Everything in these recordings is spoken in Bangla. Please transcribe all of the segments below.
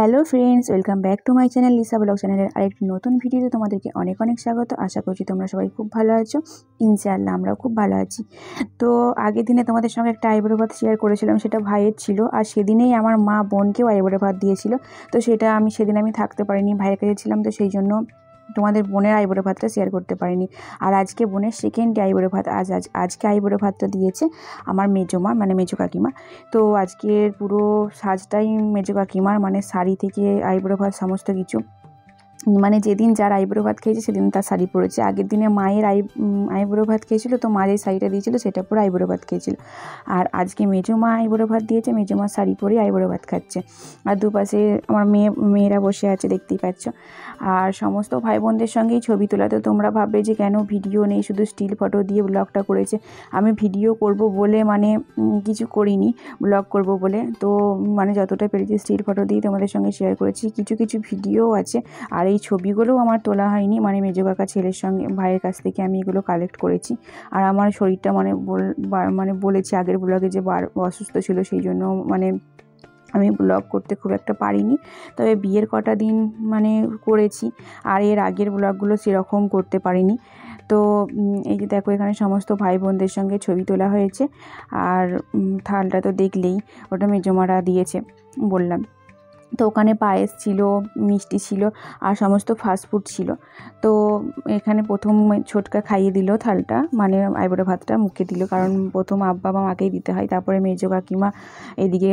Hello friends, welcome back to my channel Lisa blog চ্যানেলের আরেকটি নতুন ভিডিওতে তোমাদেরকে অনেক অনেক স্বাগত। আশা করছি তোমরা সবাই খুব ভালো আছো। ইনশাআল্লাহ আমরাও খুব ভালো আছি। তো আগের দিনে তোমাদের সঙ্গে একটা আইবুড়ো ভাত শেয়ার করেছিলাম, সেটা ভাইয়ের ছিল। আর সেদিনেই আমার মা বোনকেও আইবুড়ো ভাত দিয়েছিল। তো সেটা সেদিন আমি থাকতে পারিনি, ভাইয়ের কাছে ছিলাম। তো সেই জন্য তোমাদের বোনের আইবুড়ো ভাতটা শেয়ার করতে পারিনি। আর আজকে বোনের সেকেন্ড আইবুড়ো ভাত, আজকে আইবুড়ো ভাতটা দিয়েছে আমার মেজো মা, মানে মেজো কাকিমা। তো আজকের পুরো সাজটাই মেজো কাকিমার, মানে শাড়ি থেকে আইবুড়ো ভাত সমস্ত কিছু, মানে যেদিন যার আইবুড়ো ভাত খেয়েছে সেদিন তার শাড়ি পরেছে। আগের দিনে মায়ের আইবুড়ো ভাত খেয়েছিল, তো মা যে শাড়িটা দিয়েছিল সেটা পরে আইবুড়ো ভাত খেয়েছিল। আর আজকে মেজো মা আইবুড়ো ভাত দিয়েছে, মেজো মা শাড়ি পরে আইবুড়ো ভাত খাচ্ছে। আর দুপাশে আমার মেয়েরা বসে আছে, দেখতেই পাচ্ছ। আর সমস্ত ভাই বোনদের সঙ্গেই ছবি তোলা। তো তোমরা ভাববে যে কেন ভিডিও নেই, শুধু স্টিল ফটো দিয়ে ব্লগটা করেছে। আমি ভিডিও করব বলে কিছু করিনি, ব্লগ করব বলে। তো যতটা পেরেছি স্টিল ফটো দিয়ে তোমাদের সঙ্গে শেয়ার করেছি। কিছু কিছু ভিডিও আছে, আর এই ছবিগুলোও আমার তোলা হয়নি, মেজো কাকা ছেলের সঙ্গে ভাইয়ের কাছ থেকে আমি এগুলো কালেক্ট করেছি। আর আমার শরীরটা বলেছি আগের ব্লগে যে অসুস্থ ছিল, সেই জন্য আমি ব্লগ করতে খুব একটা পারিনি। তবে বিয়ের কটা দিন করেছি, আর এর আগের ব্লগগুলো সেরকম করতে পারিনি। তো এই যে দেখো, এখানে সমস্ত ভাই বোনদের সঙ্গে ছবি তোলা হয়েছে। আর থালটা তো দেখলেই, ওটা মেজমারা দিয়েছে বললাম। তো ওখানে পায়েস ছিল, মিষ্টি ছিল, আর সমস্ত ফাস্টফুড ছিল। তো এখানে প্রথম ছোটকা খাইয়ে দিল থালটা, আইবুড়ো ভাতটা মুখে দিল, কারণ প্রথম আব্বা বা মাকেই দিতে হয়। তারপরে মেজো কাকিমা, এদিকে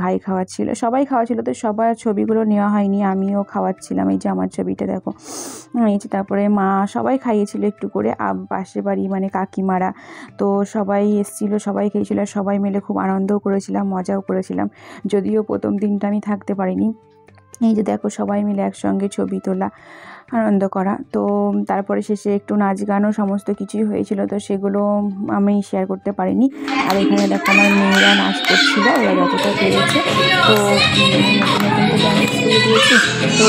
ভাই খাওয়াচ্ছিল, সবাই খাওয়াচ্ছিল। তো সবার ছবিগুলো নেওয়া হয়নি, আমিও খাওয়াচ্ছিলাম। এই যে আমার ছবিটা দেখো, এই যে। তারপরে মা সবাই খাইয়েছিল একটু করে, পাশের বাড়ি কাকিমারা। তো সবাই এসেছিলো, সবাই খেয়েছিল, আর সবাই মিলে খুব আনন্দও করেছিলাম, মজাও করেছিলাম। যদিও প্রথম দিনটা আমি থাকতে পারিনি। এই যে দেখো, সবাই মিলে একসঙ্গে ছবি তোলা, আনন্দ করা। তো তারপরে শেষে একটু নাচ গানও সমস্ত কিছুই হয়েছিল, তো সেগুলো আমি শেয়ার করতে পারিনি। আর এখানে দেখো আমার মেয়েরা নাচ করছিল, ওরা যতটা পেরেছে। তো নতুন তো ড্যান্স করে দিয়েছি। তো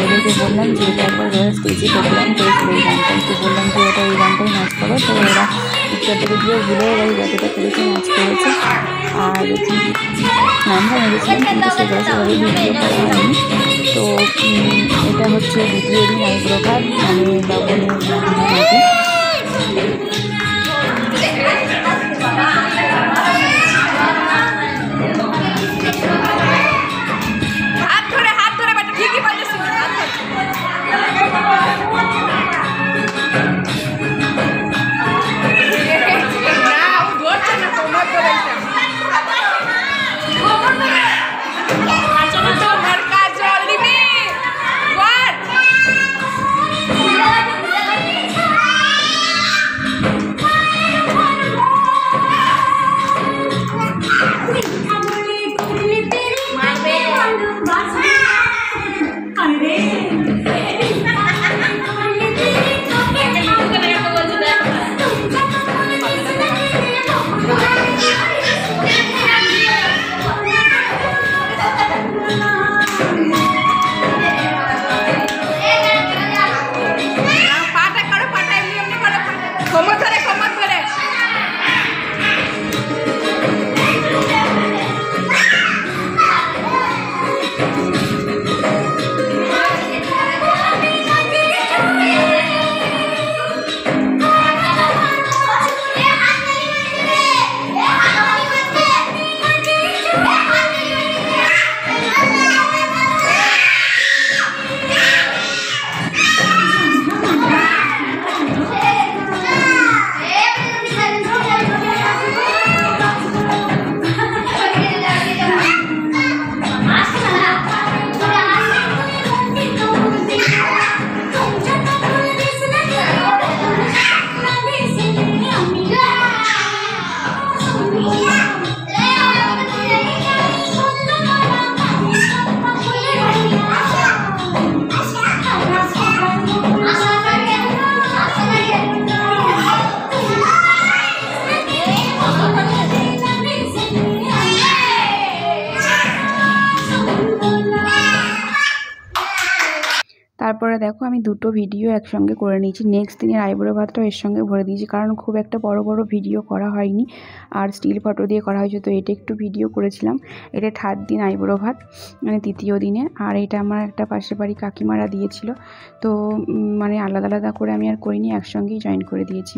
ওদেরকে বললাম যে এটা একবার ওরা স্টেজে প্রোগ্রাম করেছিল এই গানটাই, তো বললাম যে ওটা এই গানটাই নাচ করো। তো ওরা পিকচারটাকে দিয়ে ভুলে ওরা যতটা পেরেছে নাচ করেছে। আর আমরা ভেবেছিলাম, কিন্তু সেভাবে ভিডিও করা হয়নি। তো এটা হচ্ছে দ্বিতীয় দিন আইবুড়ো ভাত, লবণের নাকি। তারপরে দেখো আমি দুটো ভিডিও একসঙ্গে করে নিয়েছি। নেক্সট দিনের আইবুড়ো ভাতটাও এর সঙ্গে ভরে দিয়েছি, কারণ খুব একটা বড় বড় ভিডিও করা হয়নি আর স্টিল ফটো দিয়ে করা হয়েছে। তো এটা একটু ভিডিও করেছিলাম। এটা 3rd দিন আইবুড়ো ভাত, মানে 3য় দিনে। আর এটা আমার একটা পাশের বাড়ি কাকিমারা দিয়েছিল, তো মানে আলাদা আলাদা করে আমি আর করিনি, একসঙ্গেই জয়েন করে দিয়েছি।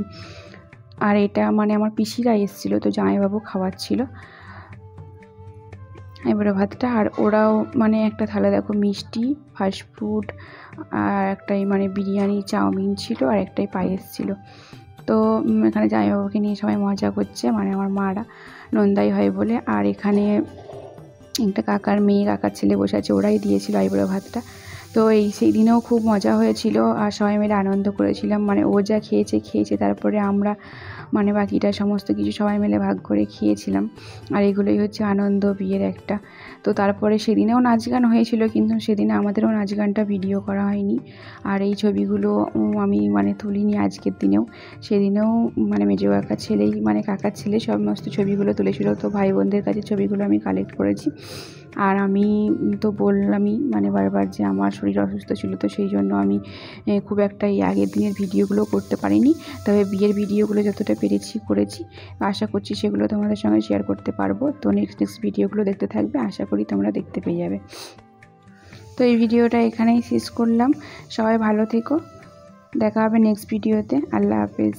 আর এটা মানে আমার পিসিরা এসেছিলো, তো জামাইবাবু খাওয়াচ্ছিল আইবুড়ো ভাতটা। আর ওরাও মানে একটা থালা দেখো মিষ্টি, ফাস্টফুড, আর একটাই মানে বিরিয়ানি, চাউমিন ছিল, আর একটাই পায়েস ছিল। তো এখানে জামাইবাবুকে নিয়ে সবাই মজা করছে, মানে আমার মারা নন্দাই হয় বলে। আর এখানে একটা কাকার মেয়ে, কাকার ছেলে বসে আছে, ওরাই দিয়েছিল আইবুড়ো ভাতটা। তো সেই দিনেও খুব মজা হয়েছিল আর সবাই মিলে আনন্দ করেছিলাম। মানে ও যা খেয়েছে, তারপরে আমরা মানে বাকিটা সমস্ত কিছু সবাই মিলে ভাগ করে খেয়েছিলাম। আর এগুলোই হচ্ছে আনন্দ বিয়ের একটা। তো তারপরে সেদিনেও নাচ গান হয়েছিল, কিন্তু সেদিনে আমাদেরও নাচ গানটা ভিডিও করা হয়নি। আর এই ছবিগুলো আমি মানে তুলিনি আজকের দিনেও। সেদিনেও মানে মেজো কাকার ছেলেই, মানে কাকার ছেলে সমস্ত ছবিগুলো তুলেছিল। তো ভাই বোনদের কাছে ছবিগুলো আমি কালেক্ট করেছি। আর আমি তো বললামই মানে বারবার যে আমার শরীর অসুস্থ ছিল, তো সেই জন্য আমি খুব একটা এই আগের দিনের ভিডিওগুলো করতে পারিনি। তবে বিয়ের ভিডিওগুলো যতটা পেরেছি করেছি। আশা করছি সেগুলো তোমাদের সঙ্গে শেয়ার করতে পারবো। তো নেক্সট ভিডিওগুলো দেখতে থাকবে, আশা করি তোমরা দেখতে পেয়ে যাবে। তো এই ভিডিওটা এখানেই শেষ করলাম। সবাই ভালো থেকো, দেখা হবে নেক্সট ভিডিওতে। আল্লাহ হাফেজ।